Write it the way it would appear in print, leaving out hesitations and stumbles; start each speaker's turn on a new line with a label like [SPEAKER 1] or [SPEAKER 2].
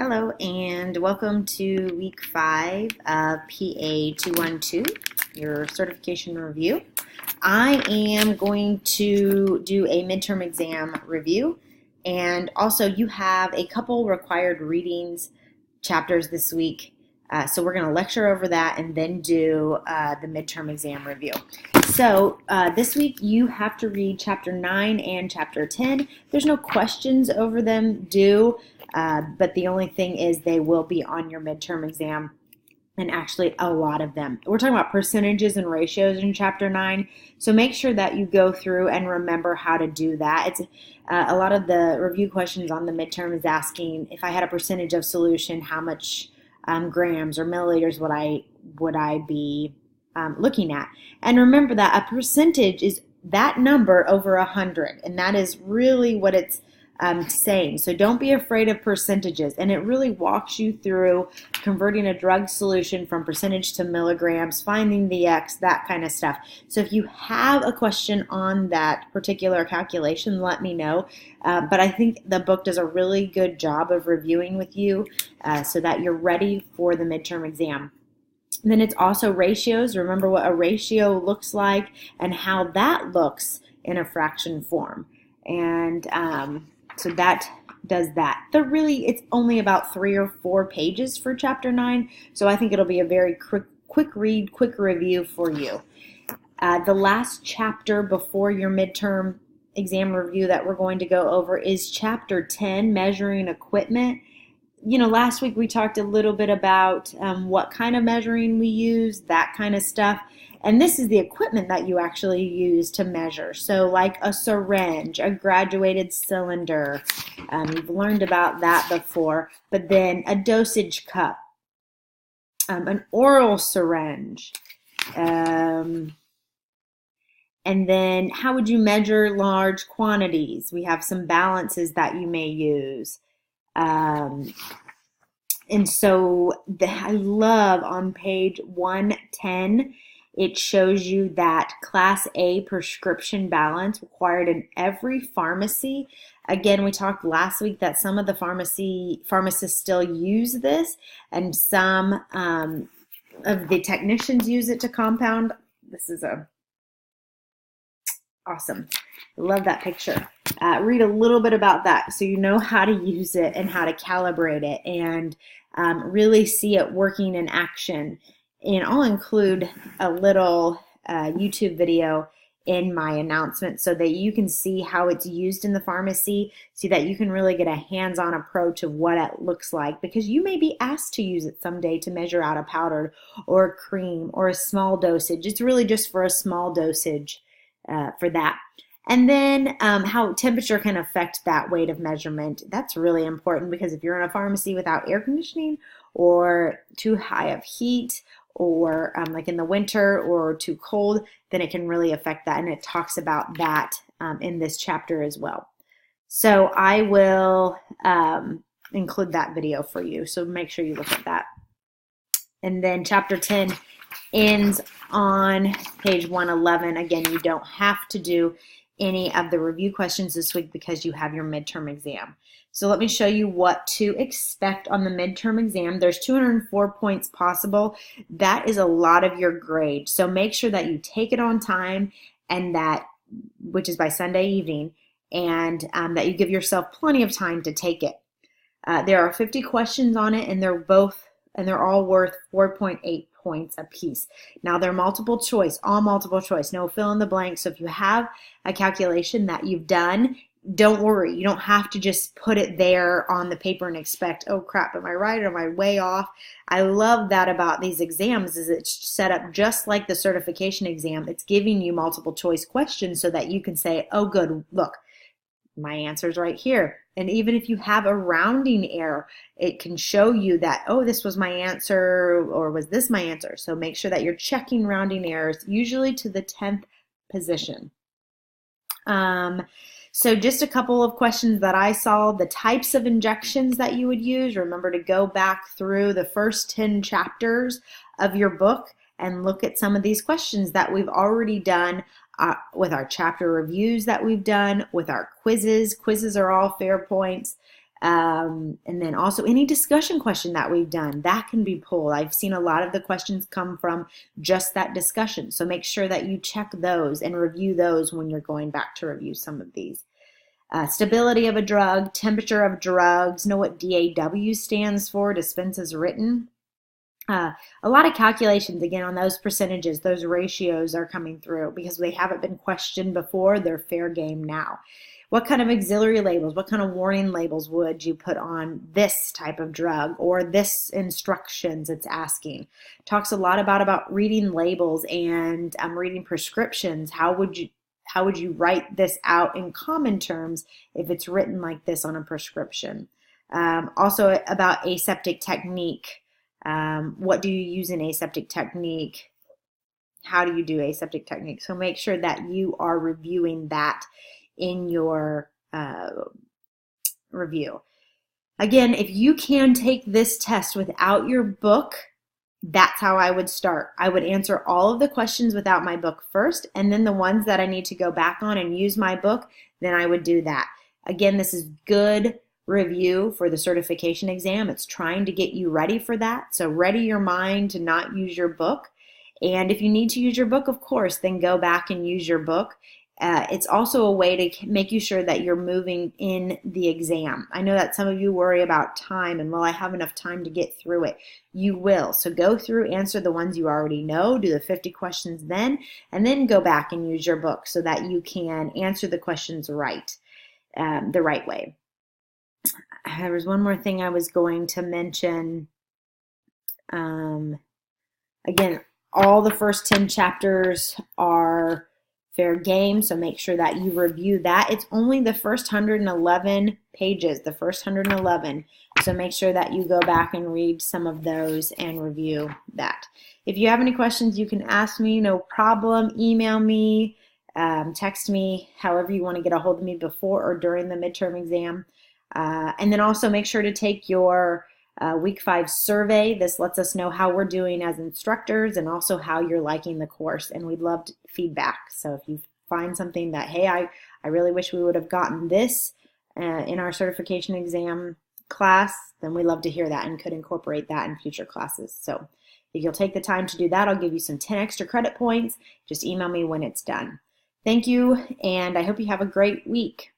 [SPEAKER 1] Hello and welcome to week 5 of PA212, your certification review. I am going to do a midterm exam review, and also you have a couple required readings chapters this week. So we're going to lecture over that and then do the midterm exam review. So this week you have to read chapter 9 and chapter 10. There's no questions over them due. But the only thing is they will be on your midterm exam, and actually a lot of them. We're talking about percentages and ratios in chapter 9, so make sure that you go through and remember how to do that. It's a lot of the review questions on the midterm is asking, if I had a percentage of solution, how much grams or milliliters would I be looking at? And remember that a percentage is that number over 100, and that is really what it's saying. So don't be afraid of percentages, and it really walks you through converting a drug solution from percentage to milligrams, finding the X, that kind of stuff. So if you have a question on that particular calculation, let me know. But I think the book does a really good job of reviewing with you so that you're ready for the midterm exam. And then it's also ratios. Remember what a ratio looks like and how that looks in a fraction form. And so that does that. It's only about 3 or 4 pages for chapter 9, so I think it'll be a very quick read, quick review for you. The last chapter before your midterm exam review that we're going to go over is chapter 10, measuring equipment. You know, last week we talked a little bit about what kind of measuring we use, that kind of stuff. And this is the equipment that you actually use to measure. So like a syringe, a graduated cylinder, you've learned about that before, but then a dosage cup, an oral syringe, and then how would you measure large quantities? We have some balances that you may use. And so I love on page 110, it shows you that Class A prescription balance required in every pharmacy. Again, we talked last week that some of the pharmacists still use this, and some of the technicians use it to compound. This is awesome. I love that picture. Read a little bit about that so you know how to use it and how to calibrate it, and really see it working in action. And I'll include a little YouTube video in my announcement so that you can see how it's used in the pharmacy, so that you can really get a hands-on approach of what it looks like, because you may be asked to use it someday to measure out a powder or a cream or a small dosage. It's really just for a small dosage for that. And then how temperature can affect that weight of measurement. That's really important, because if you're in a pharmacy without air conditioning or too high of heat, or like in the winter, or too cold, then it can really affect that. And it talks about that in this chapter as well. So I will include that video for you. So make sure you look at that. And then chapter 10 ends on page 111. Again, you don't have to do any of the review questions this week because you have your midterm exam. So let me show you what to expect on the midterm exam. There's 204 points possible. That is a lot of your grade. So make sure that you take it on time, and which is by Sunday evening, and that you give yourself plenty of time to take it. There are 50 questions on it, and they're all worth 4.8 points apiece. Now they're multiple choice, all multiple choice, no fill in the blank. So if you have a calculation that you've done, don't worry. You don't have to just put it there on the paper and expect, oh crap, am I right or am I way off? I love that about these exams is it's set up just like the certification exam. It's giving you multiple choice questions so that you can say, oh good, look, my answer's right here. And even if you have a rounding error, it can show you that, oh, this was my answer, or was this my answer? So make sure that you're checking rounding errors, usually to the 10th position. So just a couple of questions that I saw, the types of injections that you would use. Remember to go back through the first 10 chapters of your book and look at some of these questions that we've already done with our chapter reviews that we've done, with our quizzes. Quizzes are all fair points. And then also any discussion question that we've done, that can be pulled. I've seen a lot of the questions come from just that discussion. So make sure that you check those and review those when you're going back to review some of these. Stability of a drug, temperature of drugs, know what DAW stands for, dispense as written. A lot of calculations, again, on those percentages, those ratios are coming through because they haven't been questioned before. They're fair game now. What kind of auxiliary labels, what kind of warning labels would you put on this type of drug or this instructions it's asking? Talks a lot about reading labels and reading prescriptions. How would you write this out in common terms if it's written like this on a prescription? Also about aseptic technique. What do you use in aseptic technique? How do you do aseptic technique? So make sure that you are reviewing that in your review. Again, if you can take this test without your book, that's how I would start. I would answer all of the questions without my book first, and then the ones that I need to go back on and use my book, then I would do that. Again, this is good review for the certification exam. It's trying to get you ready for that. So ready your mind to not use your book. And if you need to use your book, of course, then go back and use your book. It's also a way to make you sure that you're moving in the exam. I know that some of you worry about time and will I have enough time to get through it? You will. So go through, answer the ones you already know, do the 50 questions then, and then go back and use your book so that you can answer the questions right, the right way. There was one more thing I was going to mention. Again, all the first 10 chapters are fair game, so make sure that you review that. It's only the first 111 pages, the first 111. So make sure that you go back and read some of those and review that. If you have any questions, you can ask me, no problem. Email me, text me, however you want to get a hold of me before or during the midterm exam. And then also make sure to take your Week 5 survey. This lets us know how we're doing as instructors and also how you're liking the course. And we'd love feedback. So if you find something that, hey, I really wish we would have gotten this in our certification exam class, then we'd love to hear that and could incorporate that in future classes. So if you'll take the time to do that, I'll give you some 10 extra credit points. Just email me when it's done. Thank you, and I hope you have a great week.